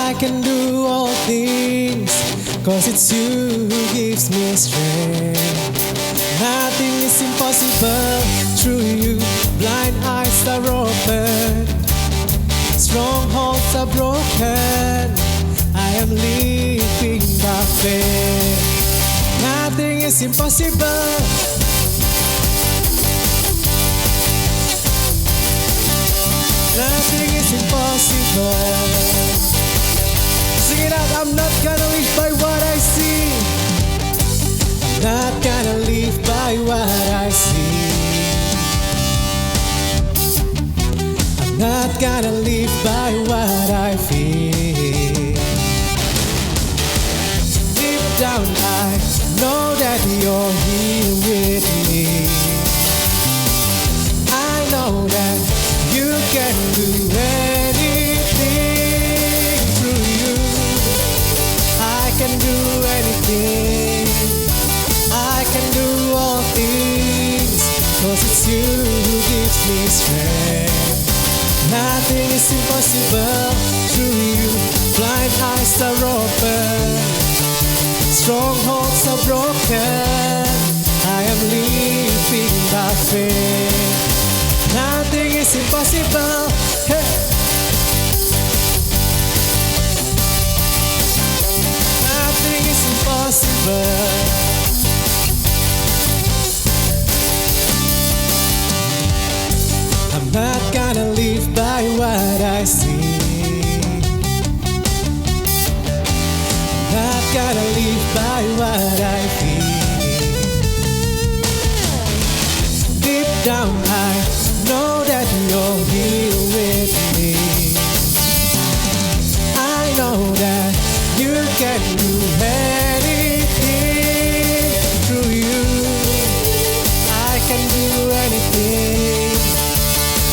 I can do all things, cause it's you who gives me strength. Nothing is impossible through you. Blind eyes are open, strongholds are broken. I am living by faith. Nothing is impossible. Nothing is impossible. Sing it out. I'm not gonna live by what I see. I'm not gonna live by what I see. I'm not gonna live by what I feel. Deep down I know that you're here with me. I know that you can do anything through you. I can do anything. I can do all things, cause it's you who gives me strength. Nothing is impossible through you. Blind eyes are open, strongholds are broken. I am living by faith. Nothing is impossible. Hey. Nothing is impossible. I'm not gonna live by what I see. Not gonna live by what I feel. Deep down I know that you're here with me. I know that you can do anything through you. I can do anything.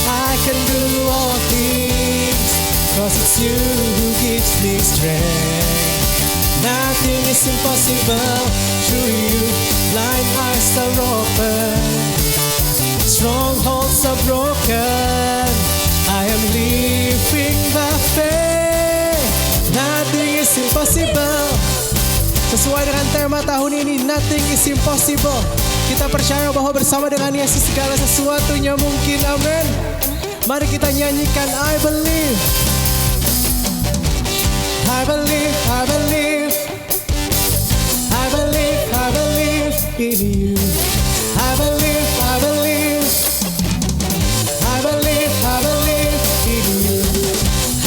I can do all things, cause it's you who gives me strength. Nothing is impossible through you. Blind eyes are open, strongholds are broken. I am living by faith. Nothing is impossible. Sesuai dengan tema tahun ini, nothing is impossible. Kita percaya bahwa bersama dengan Yesus segala sesuatunya mungkin. Amin. Mari kita nyanyikan I believe. I believe, I believe. I believe, I believe in you. I believe, I believe. I believe, I believe in you.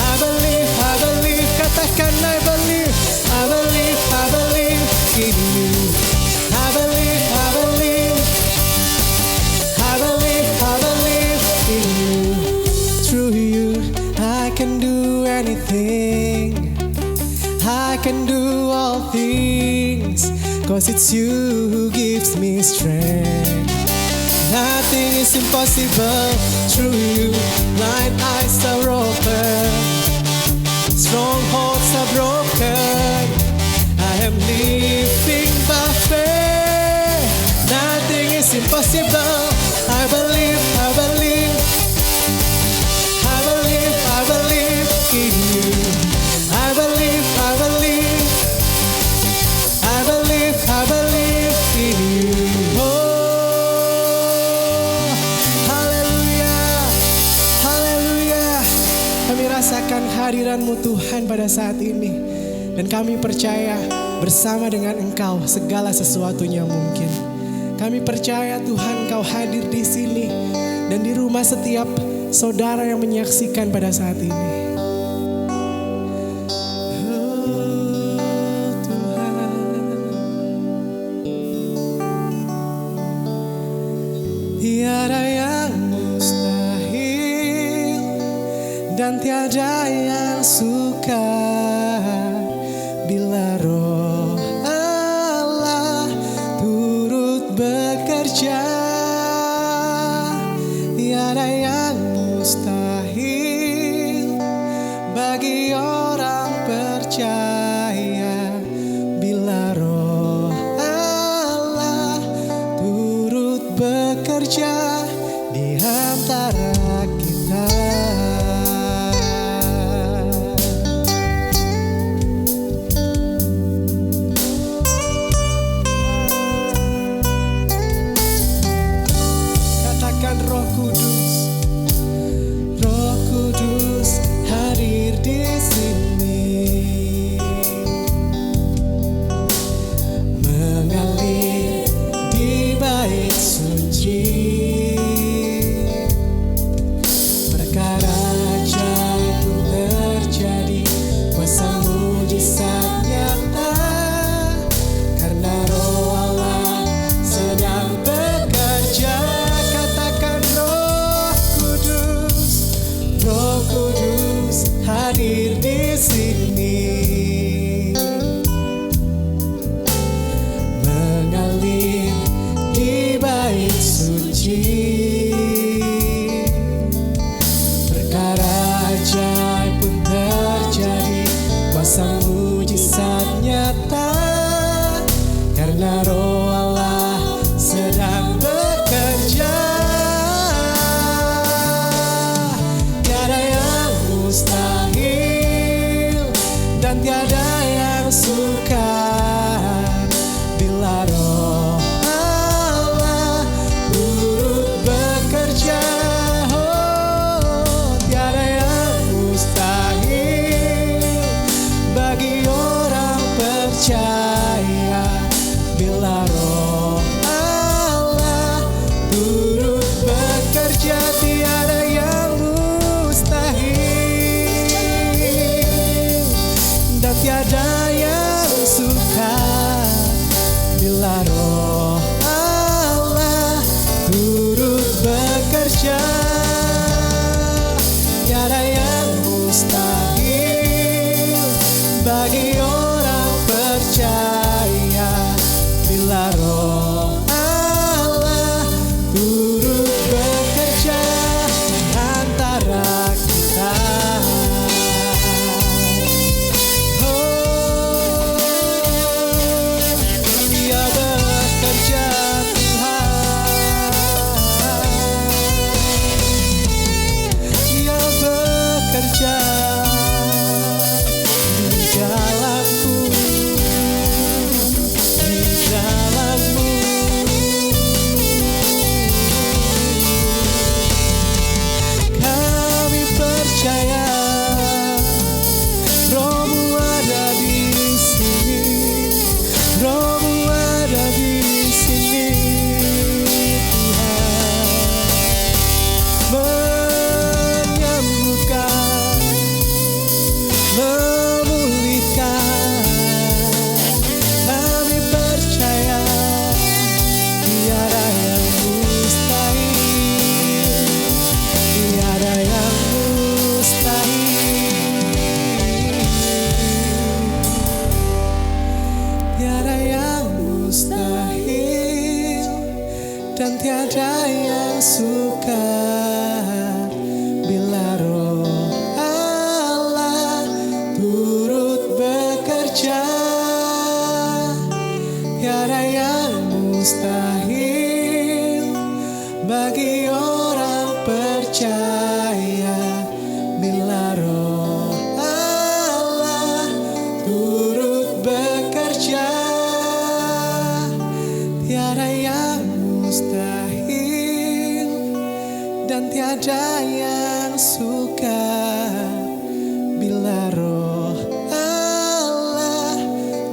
I believe, I believe. Katakan I believe. I believe, I believe in you. I believe, I believe. I believe, I believe in you. Through you, I can do anything. I can do all things, cause it's you who gives me strength. Nothing is impossible through you. Blind eyes are open, strongholds are broken. I am living by faith. Nothing is impossible. I believe, I believe. I believe, I believe in you. I believe, I believe. I believe, I believe in you. Oh, haleluya, haleluya. Kami rasakan hadirat-Mu Tuhan pada saat ini. Dan kami percaya bersama dengan Engkau segala sesuatunya mungkin. Kami percaya Tuhan Engkau hadir di sini dan di rumah setiap saudara yang menyaksikan pada saat ini. Tiada yang mustahil dan tiada yang sukar bila Roh Allah turut bekerja. Tiada yang mustahil bagi orang percaya bila Roh Allah turut bekerja di antara kita. tiada yang suka bila Roh Allah turut bekerja. Tiada yang mustahil bagi orang percaya bila Roh Allah turut bekerja antara kita. Oh, Dia bekerja Tuhan, Dia bekerja di dalamku, di dalammu. Kami percaya Roh-Mu ada di sini, Roh-Mu ada di sini Tuhan, menyembuhkan, memulihkan. Kami percaya tiada yang mustahil, tiada yang mustahil, tiada yang mustahil, dan tiada yang sukar bila Roh Allah turut bekerja. Tiada yang mustahil bagi orang percaya bila Roh Allah turut bekerja. Tiada yang mustahil dan tiada yang sukar bila Roh Allah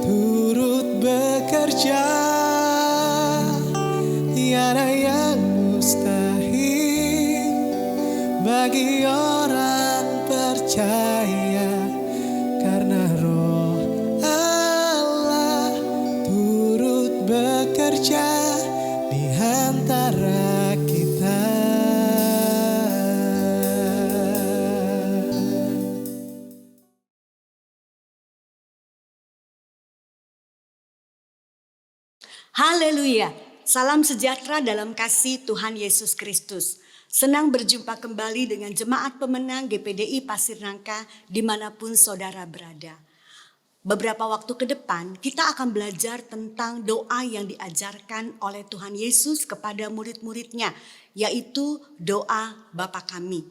turut bekerja. Tiada yang mustahil bagi orang percaya karena Roh Allah turut bekerja di antara kita. Haleluya, salam sejahtera dalam kasih Tuhan Yesus Kristus. Senang berjumpa kembali dengan Jemaat Pemenang GPDI Pasir Nangka dimanapun saudara berada. Beberapa waktu ke depan kita akan belajar tentang doa yang diajarkan oleh Tuhan Yesus kepada murid-muridnya, yaitu doa Bapa Kami.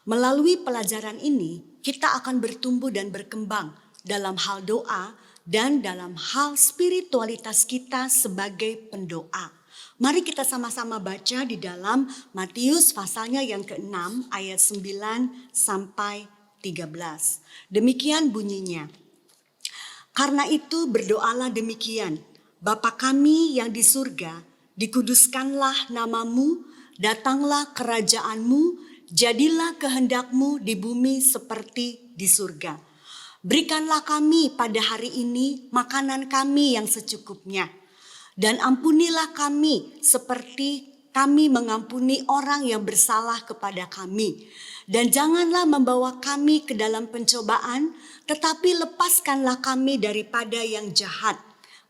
Melalui pelajaran ini kita akan bertumbuh dan berkembang dalam hal doa dan dalam hal spiritualitas kita sebagai pendoa. Mari kita sama-sama baca di dalam Matius pasalnya yang ke-6 ayat 9 sampai 13. Demikian bunyinya. Karena itu berdoalah demikian, Bapa kami yang di surga, dikuduskanlah namamu, datanglah kerajaanmu, jadilah kehendakmu di bumi seperti di surga. Berikanlah kami pada hari ini makanan kami yang secukupnya. Dan ampunilah kami seperti kami mengampuni orang yang bersalah kepada kami. Dan janganlah membawa kami ke dalam pencobaan, tetapi lepaskanlah kami daripada yang jahat.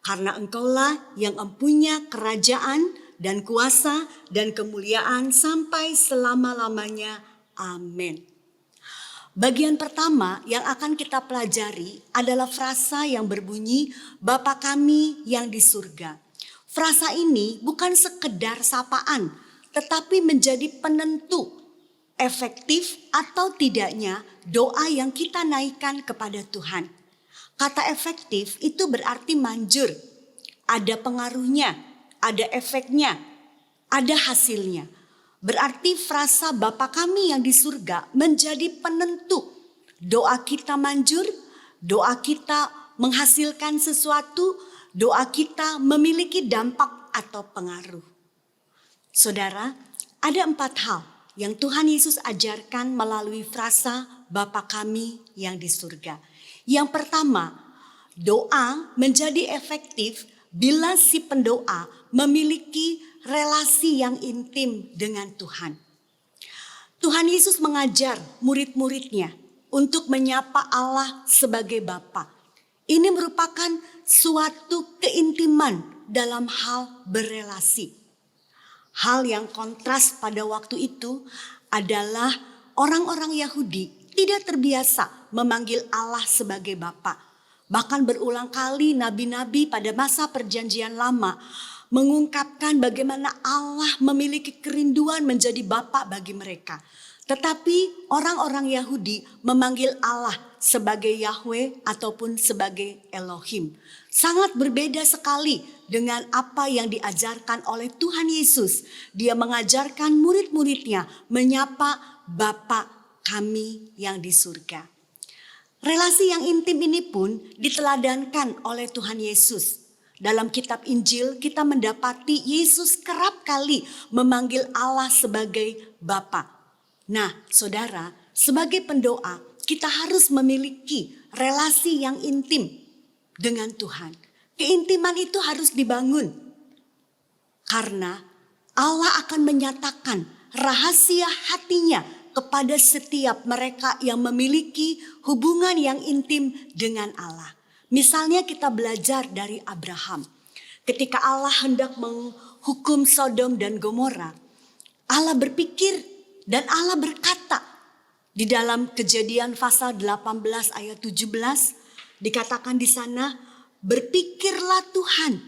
Karena Engkaulah yang empunya kerajaan dan kuasa dan kemuliaan sampai selama-lamanya. Amin. Bagian pertama yang akan kita pelajari adalah frasa yang berbunyi Bapa kami yang di surga. Frasa ini bukan sekedar sapaan, tetapi menjadi penentu efektif atau tidaknya doa yang kita naikkan kepada Tuhan. Kata efektif itu berarti manjur, ada pengaruhnya, ada efeknya, ada hasilnya. Berarti frasa Bapa kami yang di surga menjadi penentu. Doa kita manjur, doa kita menghasilkan sesuatu, doa kita memiliki dampak atau pengaruh. Saudara, ada 4 hal yang Tuhan Yesus ajarkan melalui frasa Bapa kami yang di surga. Yang pertama, Doa menjadi efektif bila si pendoa memiliki relasi yang intim dengan Tuhan. Tuhan Yesus mengajar murid-muridnya untuk menyapa Allah sebagai Bapa. Ini merupakan suatu keintiman dalam hal berelasi. Hal yang kontras pada waktu itu adalah orang-orang Yahudi tidak terbiasa memanggil Allah sebagai Bapa. Bahkan berulang kali nabi-nabi pada masa perjanjian lama mengungkapkan bagaimana Allah memiliki kerinduan menjadi Bapa bagi mereka. Tetapi orang-orang Yahudi memanggil Allah sebagai Yahweh ataupun sebagai Elohim. Sangat berbeda sekali dengan apa yang diajarkan oleh Tuhan Yesus. Dia mengajarkan murid-muridnya menyapa Bapa kami yang di surga. Relasi yang intim ini pun diteladankan oleh Tuhan Yesus. Dalam kitab Injil kita mendapati Yesus kerap kali memanggil Allah sebagai Bapa. Nah, saudara, sebagai pendoa kita harus memiliki relasi yang intim dengan Tuhan. Keintiman itu harus dibangun. Karena Allah akan menyatakan rahasia hatinya kepada setiap mereka yang memiliki hubungan yang intim dengan Allah. Misalnya kita belajar dari Abraham. Ketika Allah hendak menghukum Sodom dan Gomora, Allah berpikir dan Allah berkata di dalam Kejadian pasal 18 ayat 17 dikatakan di sana, berpikirlah Tuhan,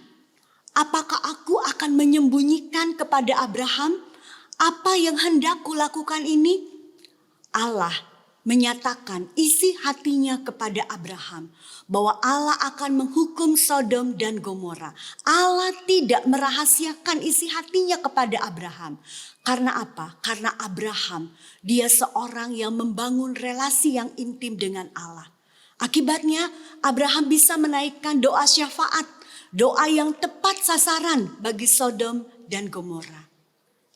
apakah aku akan menyembunyikan kepada Abraham apa yang hendak kulakukan ini? Allah menyatakan isi hatinya kepada Abraham bahwa Allah akan menghukum Sodom dan Gomora. Allah tidak merahasiakan isi hatinya kepada Abraham. Karena apa? Karena Abraham dia seorang yang membangun relasi yang intim dengan Allah. Akibatnya Abraham bisa menaikkan doa syafaat, doa yang tepat sasaran bagi Sodom dan Gomora.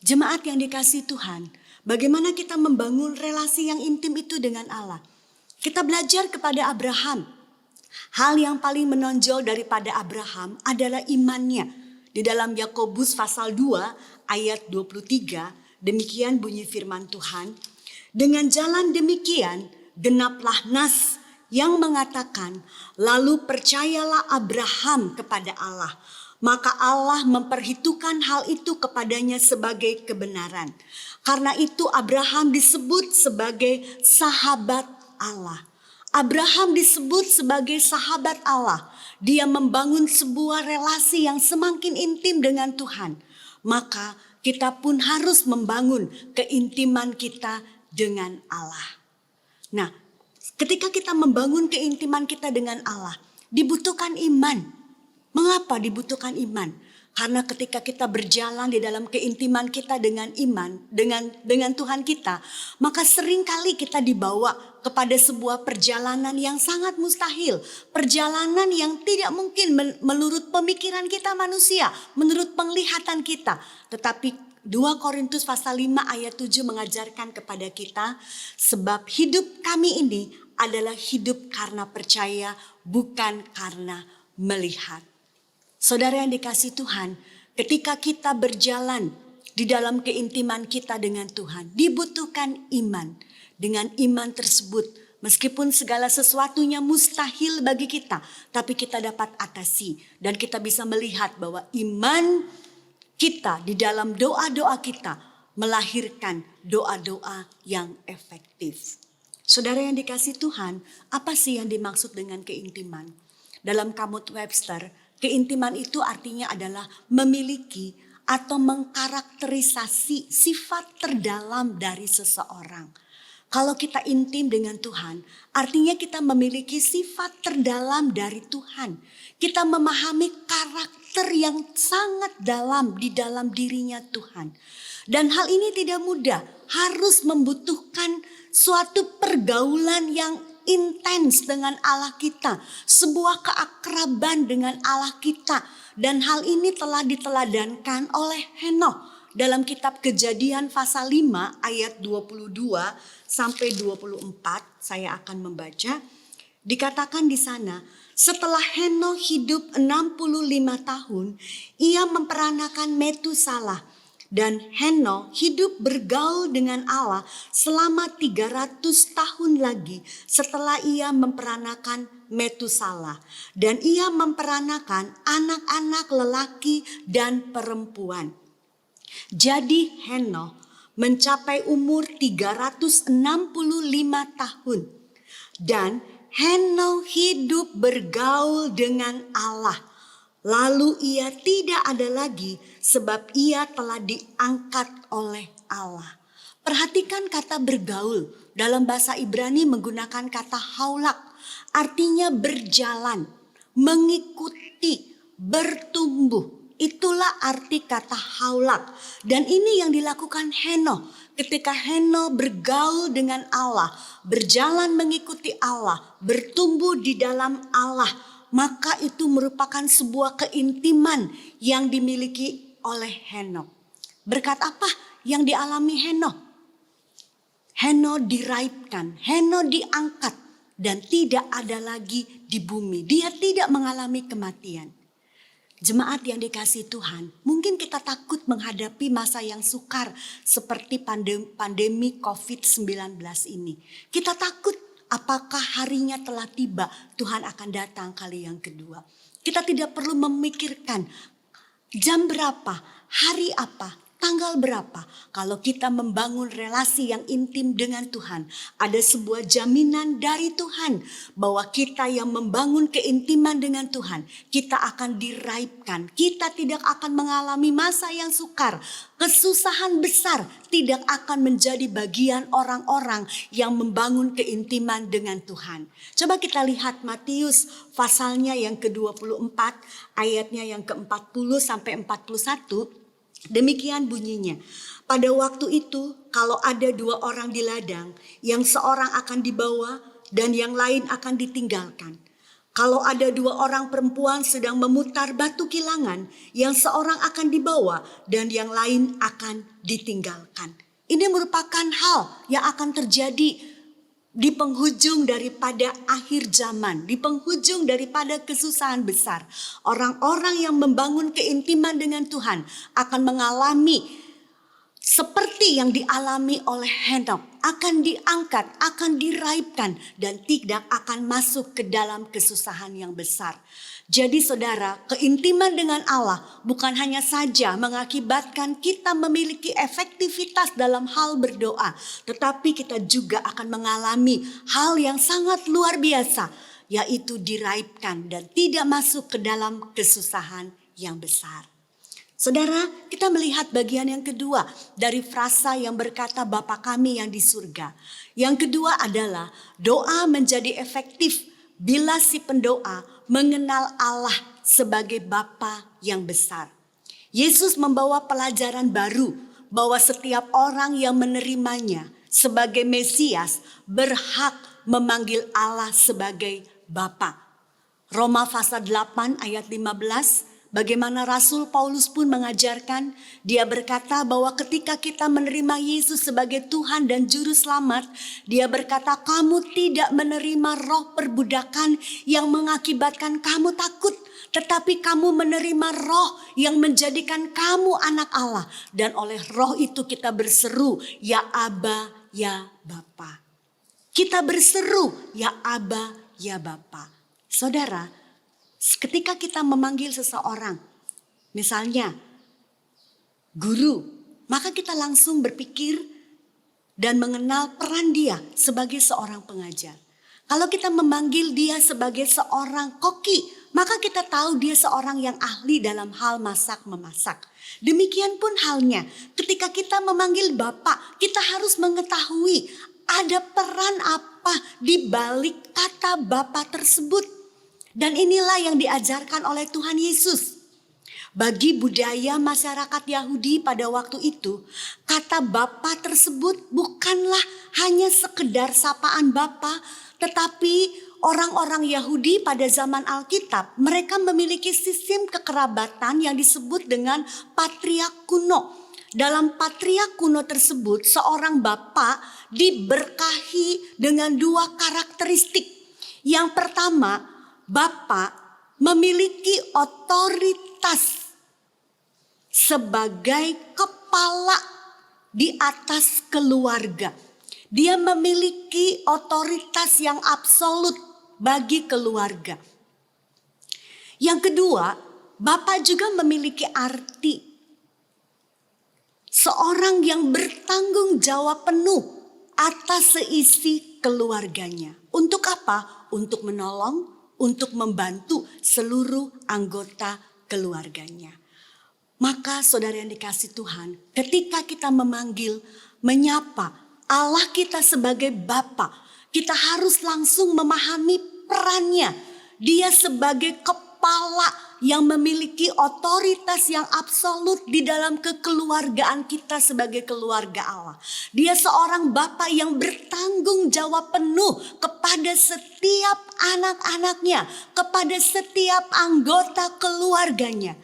Jemaat yang dikasihi Tuhan, bagaimana kita membangun relasi yang intim itu dengan Allah? Kita belajar kepada Abraham. Hal yang paling menonjol daripada Abraham adalah imannya. Di dalam Yakobus pasal 2 ayat 23, demikian bunyi firman Tuhan. Dengan jalan demikian genaplah nas yang mengatakan, lalu percayalah Abraham kepada Allah. Maka Allah memperhitungkan hal itu kepadanya sebagai kebenaran. Karena itu Abraham disebut sebagai sahabat Allah. Abraham disebut sebagai sahabat Allah. Dia membangun sebuah relasi yang semakin intim dengan Tuhan. Maka kita pun harus membangun keintiman kita dengan Allah. Nah, ketika kita membangun keintiman kita dengan Allah, dibutuhkan iman. Mengapa dibutuhkan iman? Karena ketika kita berjalan di dalam keintiman kita dengan iman, dengan Tuhan kita, maka seringkali kita dibawa kepada sebuah perjalanan yang sangat mustahil. Perjalanan yang tidak mungkin menurut pemikiran kita manusia, menurut penglihatan kita. Tetapi 2 Korintus pasal 5 ayat 7 mengajarkan kepada kita, sebab hidup kami ini adalah hidup karena percaya, bukan karena melihat. Saudara yang dikasihi Tuhan, ketika kita berjalan di dalam keintiman kita dengan Tuhan, dibutuhkan iman. Dengan iman tersebut, meskipun segala sesuatunya mustahil bagi kita, tapi kita dapat atasi. Dan kita bisa melihat bahwa iman kita di dalam doa-doa kita melahirkan doa-doa yang efektif. Saudara yang dikasihi Tuhan, apa sih yang dimaksud dengan keintiman? Dalam Kamus Webster, keintiman itu artinya adalah memiliki atau mengkarakterisasi sifat terdalam dari seseorang. Kalau kita intim dengan Tuhan, artinya kita memiliki sifat terdalam dari Tuhan. Kita memahami karakter yang sangat dalam di dalam dirinya Tuhan. Dan hal ini tidak mudah, harus membutuhkan suatu pergaulan yang intens dengan Allah kita, sebuah keakraban dengan Allah kita. Dan hal ini telah diteladankan oleh Henokh dalam kitab Kejadian pasal 5 ayat 22 sampai 24. Saya akan membaca. Dikatakan di sana, setelah Henokh hidup 65 tahun, ia memperanakan Metusalah. Dan Henokh hidup bergaul dengan Allah selama 300 tahun lagi setelah ia memperanakan Metusalah. Dan ia memperanakan anak-anak lelaki dan perempuan. Jadi Henokh mencapai umur 365 tahun. Dan Henokh hidup bergaul dengan Allah. Lalu ia tidak ada lagi sebab ia telah diangkat oleh Allah. Perhatikan kata bergaul. Dalam bahasa Ibrani menggunakan kata haulak. Artinya berjalan, mengikuti, bertumbuh. Itulah arti kata haulak. Dan ini yang dilakukan Henokh. Ketika Henokh bergaul dengan Allah, berjalan mengikuti Allah, bertumbuh di dalam Allah, maka itu merupakan sebuah keintiman yang dimiliki oleh Henokh. Berkat apa yang dialami Henokh? Henokh diraibkan, Henokh diangkat dan tidak ada lagi di bumi. Dia tidak mengalami kematian. Jemaat yang dikasihi Tuhan, mungkin kita takut menghadapi masa yang sukar seperti pandemi COVID-19 ini. Kita takut apakah harinya telah tiba, Tuhan akan datang kali yang kedua. Kita tidak perlu memikirkan jam berapa, hari apa, tanggal berapa. Kalau kita membangun relasi yang intim dengan Tuhan, ada sebuah jaminan dari Tuhan bahwa kita yang membangun keintiman dengan Tuhan, kita akan diraibkan. Kita tidak akan mengalami masa yang sukar. Kesusahan besar tidak akan menjadi bagian orang-orang yang membangun keintiman dengan Tuhan. Coba kita lihat Matius pasalnya yang ke-24, ayatnya yang ke-40 sampai 41. Demikian bunyinya. Pada waktu itu kalau ada 2 orang di ladang, yang seorang akan dibawa dan yang lain akan ditinggalkan. Kalau ada 2 orang perempuan sedang memutar batu kilangan, yang seorang akan dibawa dan yang lain akan ditinggalkan. Ini merupakan hal yang akan terjadi di penghujung daripada akhir zaman, di penghujung daripada kesusahan besar. Orang-orang yang membangun keintiman dengan Tuhan akan mengalami seperti yang dialami oleh Henokh, akan diangkat, akan diraibkan dan tidak akan masuk ke dalam kesusahan yang besar. Jadi saudara, keintiman dengan Allah bukan hanya saja mengakibatkan kita memiliki efektivitas dalam hal berdoa, tetapi kita juga akan mengalami hal yang sangat luar biasa, yaitu diraibkan dan tidak masuk ke dalam kesusahan yang besar. Saudara, kita melihat bagian yang kedua dari frasa yang berkata Bapa kami yang di surga. Yang kedua adalah doa menjadi efektif bila si pendoa mengenal Allah sebagai Bapa yang besar. Yesus membawa pelajaran baru bahwa setiap orang yang menerimanya sebagai Mesias berhak memanggil Allah sebagai Bapa. Roma pasal 8 ayat 15. Bagaimana Rasul Paulus pun mengajarkan, dia berkata bahwa ketika kita menerima Yesus sebagai Tuhan dan Juru Selamat, dia berkata kamu tidak menerima roh perbudakan yang mengakibatkan kamu takut, tetapi kamu menerima roh yang menjadikan kamu anak Allah. Dan oleh roh itu kita berseru, ya Aba, ya Bapa. Kita berseru, ya Aba, ya Bapa. Saudara, ketika kita memanggil seseorang, misalnya guru, maka kita langsung berpikir dan mengenal peran dia sebagai seorang pengajar. Kalau kita memanggil dia sebagai seorang koki, maka kita tahu dia seorang yang ahli dalam hal masak-memasak. Demikian pun halnya ketika kita memanggil Bapak, kita harus mengetahui ada peran apa di balik kata Bapak tersebut. Dan inilah yang diajarkan oleh Tuhan Yesus. Bagi budaya masyarakat Yahudi pada waktu itu, kata Bapa tersebut bukanlah hanya sekedar sapaan Bapa, tetapi orang-orang Yahudi pada zaman Alkitab, mereka memiliki sistem kekerabatan yang disebut dengan patriark kuno. Dalam patriark kuno tersebut, seorang bapa diberkahi dengan 2 karakteristik. Yang pertama, Bapa memiliki otoritas sebagai kepala di atas keluarga. Dia memiliki otoritas yang absolut bagi keluarga. Yang kedua, Bapa juga memiliki arti seorang yang bertanggung jawab penuh atas seisi keluarganya. Untuk apa? Untuk menolong, untuk membantu seluruh anggota keluarganya. Maka saudara yang dikasihi Tuhan, ketika kita memanggil, menyapa Allah kita sebagai Bapa, kita harus langsung memahami perannya. Dia sebagai kepala yang memiliki otoritas yang absolut di dalam kekeluargaan kita sebagai keluarga Allah. Dia seorang Bapa yang bertanggung jawab penuh kepada setiap anak-anaknya, kepada setiap anggota keluarganya.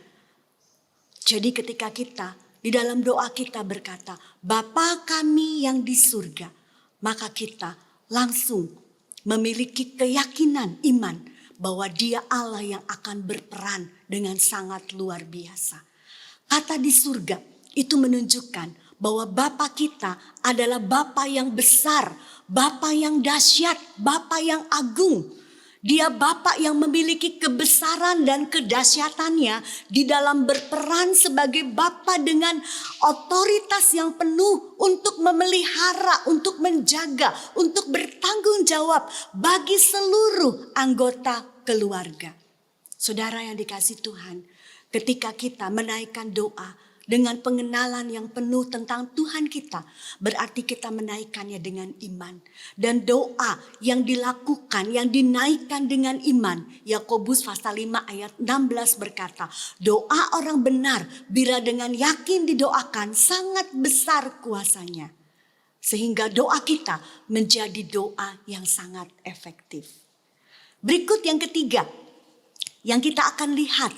Jadi ketika kita di dalam doa kita berkata, Bapa kami yang di surga, maka kita langsung memiliki keyakinan iman bahwa Dia Allah yang akan berperan dengan sangat luar biasa. Kata di surga itu menunjukkan bahwa Bapa kita adalah Bapa yang besar, Bapa yang dahsyat, Bapa yang agung. Dia Bapa yang memiliki kebesaran dan kedahsyatannya di dalam berperan sebagai Bapa dengan otoritas yang penuh untuk memelihara, untuk menjaga, untuk bertanggung jawab bagi seluruh anggota keluarga. Saudara yang dikasihi Tuhan, ketika kita menaikkan doa dengan pengenalan yang penuh tentang Tuhan kita, berarti kita menaikkannya dengan iman. Dan doa yang dilakukan, yang dinaikkan dengan iman, Yakobus pasal 5 ayat 16 berkata, doa orang benar bila dengan yakin didoakan sangat besar kuasanya. Sehingga doa kita menjadi doa yang sangat efektif. Berikut yang ketiga, yang kita akan lihat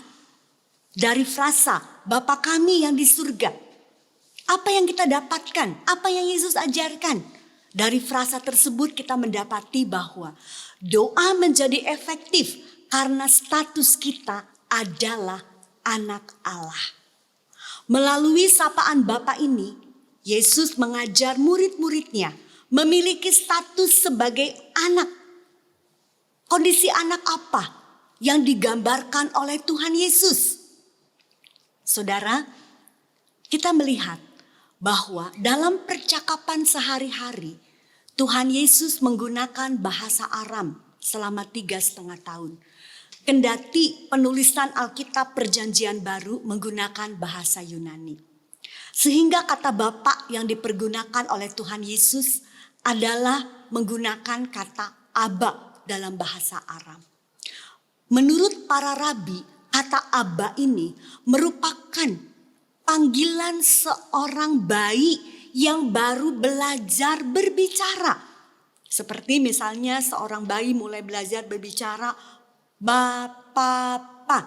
dari frasa Bapa kami yang di surga. Apa yang kita dapatkan? Apa yang Yesus ajarkan? Dari frasa tersebut kita mendapati bahwa doa menjadi efektif karena status kita adalah anak Allah. Melalui sapaan Bapa ini, Yesus mengajar murid-muridnya memiliki status sebagai anak. Kondisi anak apa yang digambarkan oleh Tuhan Yesus? Saudara, kita melihat bahwa dalam percakapan sehari-hari Tuhan Yesus menggunakan bahasa Aram selama 3,5 tahun. Kendati penulisan Alkitab Perjanjian Baru menggunakan bahasa Yunani. Sehingga kata Bapa yang dipergunakan oleh Tuhan Yesus adalah menggunakan kata Aba dalam bahasa Aram. Menurut para rabi, kata Aba ini merupakan panggilan seorang bayi yang baru belajar berbicara. Seperti misalnya seorang bayi mulai belajar berbicara Bapa.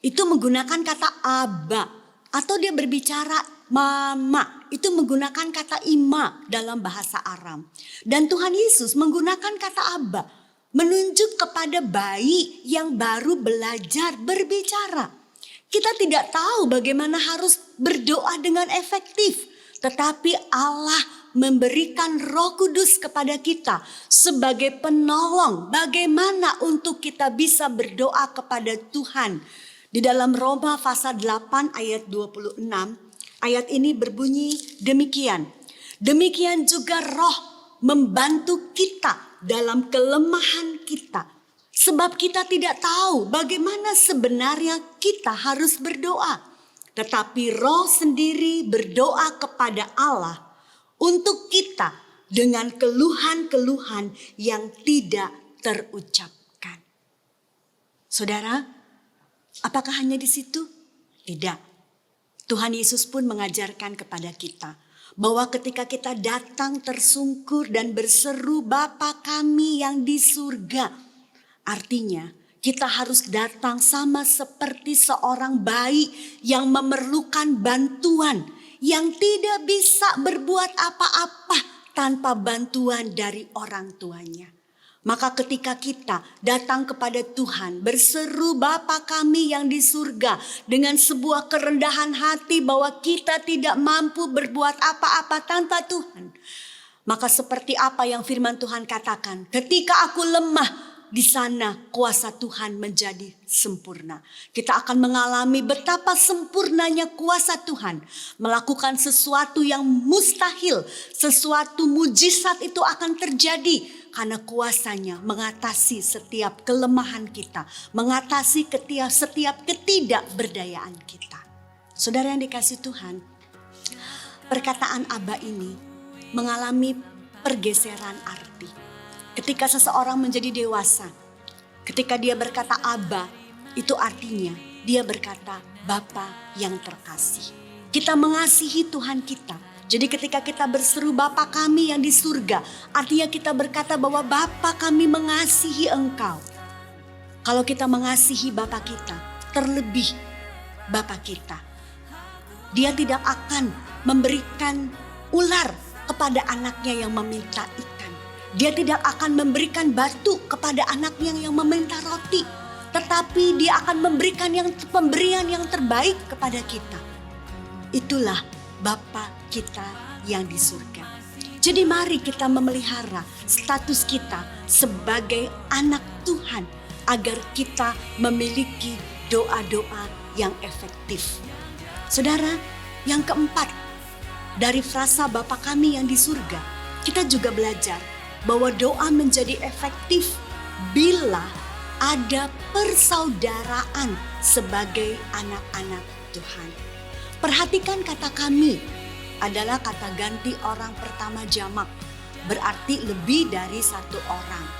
Itu menggunakan kata Aba. Atau dia berbicara Mama. Itu menggunakan kata Ima dalam bahasa Aram. Dan Tuhan Yesus menggunakan kata Aba. Menunjuk kepada bayi yang baru belajar berbicara. Kita tidak tahu bagaimana harus berdoa dengan efektif. Tetapi Allah memberikan Roh Kudus kepada kita sebagai penolong. Bagaimana untuk kita bisa berdoa kepada Tuhan. Di dalam Roma pasal 8 ayat 26. Ayat ini berbunyi demikian. Demikian juga Roh membantu kita dalam kelemahan kita. Sebab kita tidak tahu bagaimana sebenarnya kita harus berdoa. Tetapi Roh sendiri berdoa kepada Allah untuk kita dengan keluhan-keluhan yang tidak terucapkan. Saudara, apakah hanya di situ? Tidak. Tuhan Yesus pun mengajarkan kepada kita bahwa ketika kita datang tersungkur dan berseru Bapa kami yang di surga. Artinya kita harus datang sama seperti seorang bayi yang memerlukan bantuan. Yang tidak bisa berbuat apa-apa tanpa bantuan dari orang tuanya. Maka ketika kita datang kepada Tuhan, berseru Bapa kami yang di surga dengan sebuah kerendahan hati bahwa kita tidak mampu berbuat apa-apa tanpa Tuhan. Maka seperti apa yang firman Tuhan katakan, ketika aku lemah, di sana kuasa Tuhan menjadi sempurna. Kita akan mengalami betapa sempurnanya kuasa Tuhan. Melakukan sesuatu yang mustahil, sesuatu mujizat itu akan terjadi. Karena kuasanya mengatasi setiap kelemahan kita. Mengatasi setiap ketidakberdayaan kita. Saudara yang dikasih Tuhan, perkataan Aba ini mengalami pergeseran arti. Ketika seseorang menjadi dewasa, ketika dia berkata Aba, itu artinya dia berkata Bapa yang terkasih. Kita mengasihi Tuhan kita. Jadi ketika kita berseru Bapa kami yang di surga, artinya kita berkata bahwa Bapa kami mengasihi Engkau. Kalau kita mengasihi Bapa kita, terlebih Bapa kita, Dia tidak akan memberikan ular kepada anaknya yang meminta ikan. Dia tidak akan memberikan batu kepada anaknya yang meminta roti. Tetapi dia akan memberikan pemberian yang terbaik kepada kita. Itulah Bapa kita yang di surga. Jadi mari kita memelihara status kita sebagai anak Tuhan. Agar kita memiliki doa-doa yang efektif. Saudara, yang keempat, dari frasa Bapa kami yang di surga, kita juga belajar bahwa doa menjadi efektif bila ada persaudaraan sebagai anak-anak Tuhan. Perhatikan kata kami adalah kata ganti orang pertama jamak, berarti lebih dari satu orang.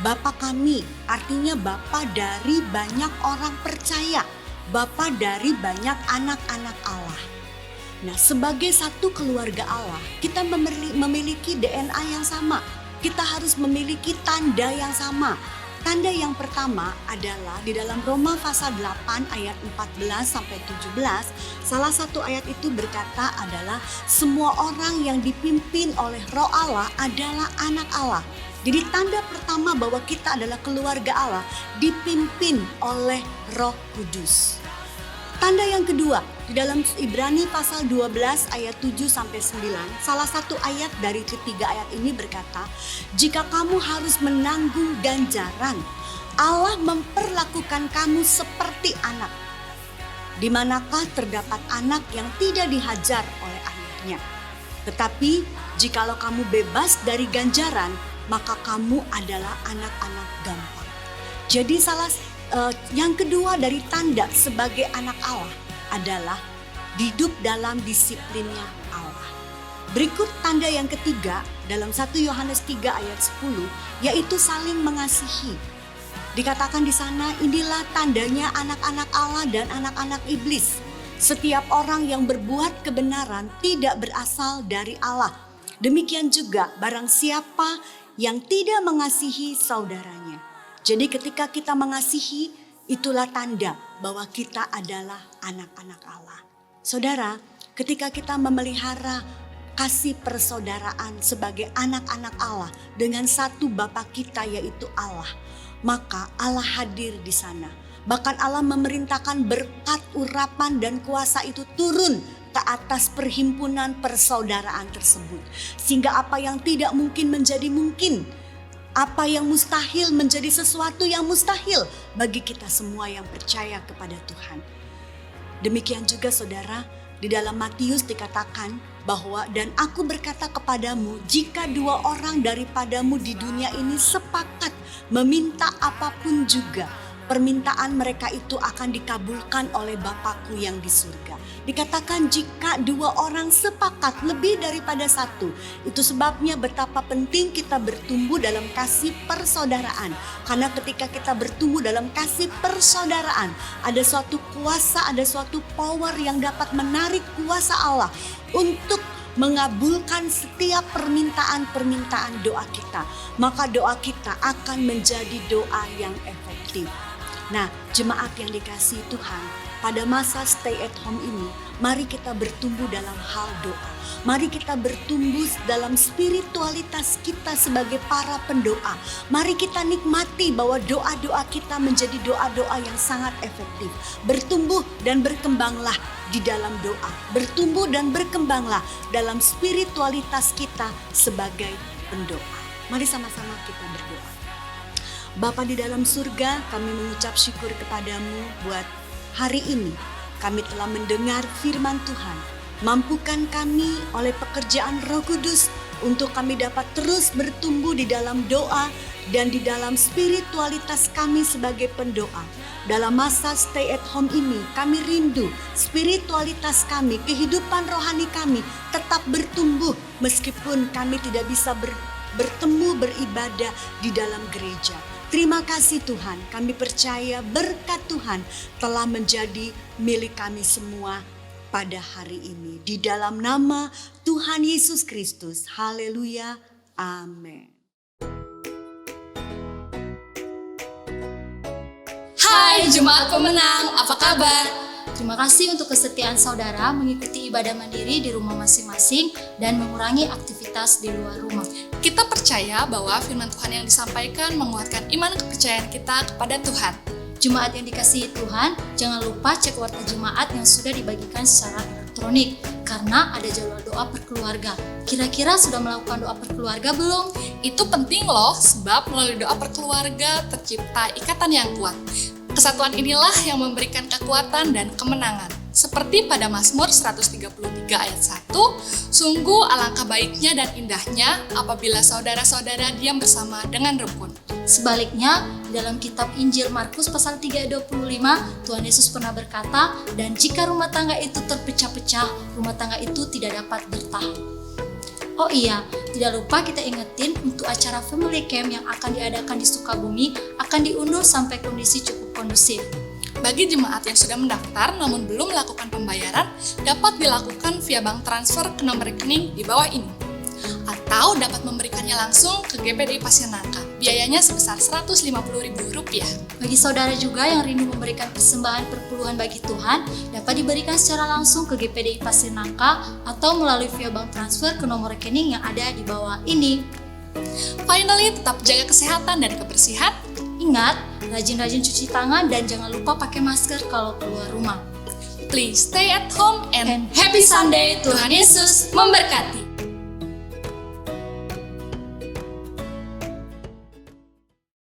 Bapa kami artinya Bapa dari banyak orang percaya, Bapa dari banyak anak-anak Allah. Nah, sebagai satu keluarga Allah, kita memiliki DNA yang sama. Kita harus memiliki tanda yang sama. Tanda yang pertama adalah di dalam Roma pasal 8 ayat 14 sampai 17. Salah satu ayat itu berkata adalah semua orang yang dipimpin oleh Roh Allah adalah anak Allah. Jadi tanda pertama bahwa kita adalah keluarga Allah dipimpin oleh Roh Kudus. Tanda yang kedua, di dalam Ibrani pasal 12 ayat 7 sampai 9, salah satu ayat dari ketiga ayat ini berkata, jika kamu harus menanggung ganjaran, Allah memperlakukan kamu seperti anak. Di manakah terdapat anak yang tidak dihajar oleh ayahnya? Tetapi jikalau kamu bebas dari ganjaran, maka kamu adalah anak-anak gampang. Jadi yang kedua dari tanda sebagai anak Allah adalah hidup dalam disiplinnya Allah. Berikut tanda yang ketiga dalam 1 Yohanes 3 ayat 10, yaitu saling mengasihi. Dikatakan di sana, inilah tandanya anak-anak Allah dan anak-anak iblis. Setiap orang yang berbuat kebenaran tidak berasal dari Allah. Demikian juga barang siapa yang tidak mengasihi saudaranya. Jadi ketika kita mengasihi, itulah tanda bahwa kita adalah anak-anak Allah. Saudara, ketika kita memelihara kasih persaudaraan sebagai anak-anak Allah dengan satu Bapa kita yaitu Allah, maka Allah hadir di sana. Bahkan Allah memerintahkan berkat, urapan dan kuasa itu turun ke atas perhimpunan persaudaraan tersebut. Sehingga apa yang tidak mungkin menjadi mungkin. Apa yang mustahil menjadi sesuatu yang mustahil bagi kita semua yang percaya kepada Tuhan. Demikian juga saudara, di dalam Matius dikatakan bahwa dan aku berkata kepadamu, jika dua orang daripadamu di dunia ini sepakat meminta apapun juga, permintaan mereka itu akan dikabulkan oleh Bapakku yang di surga. Dikatakan jika dua orang sepakat lebih daripada satu. Itu sebabnya betapa penting kita bertumbuh dalam kasih persaudaraan. Karena ketika kita bertumbuh dalam kasih persaudaraan, ada suatu kuasa, ada suatu power yang dapat menarik kuasa Allah untuk mengabulkan setiap permintaan-permintaan doa kita. Maka doa kita akan menjadi doa yang efektif. Nah, jemaat yang dikasihi Tuhan, pada masa stay at home ini, mari kita bertumbuh dalam hal doa. Mari kita bertumbuh dalam spiritualitas kita sebagai para pendoa. Mari kita nikmati bahwa doa-doa kita menjadi doa-doa yang sangat efektif. Bertumbuh dan berkembanglah di dalam doa. Bertumbuh dan berkembanglah dalam spiritualitas kita sebagai pendoa. Mari sama-sama kita berdoa. Bapa di dalam surga, kami mengucap syukur kepadamu buat hari ini. Kami telah mendengar firman Tuhan. Mampukan kami oleh pekerjaan Roh Kudus untuk kami dapat terus bertumbuh di dalam doa dan di dalam spiritualitas kami sebagai pendoa. Dalam masa stay at home ini, kami rindu spiritualitas kami, kehidupan rohani kami tetap bertumbuh meskipun kami tidak bisa bertemu beribadah di dalam gereja. Terima kasih Tuhan, kami percaya berkat Tuhan telah menjadi milik kami semua pada hari ini. Di dalam nama Tuhan Yesus Kristus, haleluya, amin. Hai Jemaat Pemenang, apa kabar? Terima kasih untuk kesetiaan saudara mengikuti ibadah mandiri di rumah masing-masing dan mengurangi aktivitas di luar rumah. Kita percaya bahwa firman Tuhan yang disampaikan menguatkan iman kepercayaan kita kepada Tuhan. Jemaat yang dikasihi Tuhan, jangan lupa cek warta jemaat yang sudah dibagikan secara elektronik karena ada jadwal doa per keluarga. Kira-kira sudah melakukan doa per keluarga belum? Itu penting loh, sebab melalui doa per keluarga tercipta ikatan yang kuat. Kesatuan inilah yang memberikan kekuatan dan kemenangan. Seperti pada Mazmur 133 ayat 1, sungguh alangkah baiknya dan indahnya apabila saudara-saudara diam bersama dengan rukun. Sebaliknya, dalam kitab Injil Markus pasal 3 ayat 25, Tuhan Yesus pernah berkata, dan jika rumah tangga itu terpecah-pecah, rumah tangga itu tidak dapat bertahan. Oh iya, tidak lupa kita ingetin untuk acara Family Camp yang akan diadakan di Sukabumi akan diundur sampai kondisi cukup kondusif. Bagi jemaat yang sudah mendaftar namun belum melakukan pembayaran, dapat dilakukan via bank transfer ke nomor rekening di bawah ini. Atau dapat memberikannya langsung ke GPDI Pasir Nangka. Biayanya sebesar Rp150.000. Bagi saudara juga yang rindu memberikan persembahan perpuluhan bagi Tuhan, dapat diberikan secara langsung ke GPDI Pasir Nangka atau melalui via bank transfer ke nomor rekening yang ada di bawah ini. Finally, tetap jaga kesehatan dan kebersihan. Ingat, rajin-rajin cuci tangan dan jangan lupa pakai masker kalau keluar rumah. Please stay at home and And happy Sunday, Tuhan Yesus memberkati.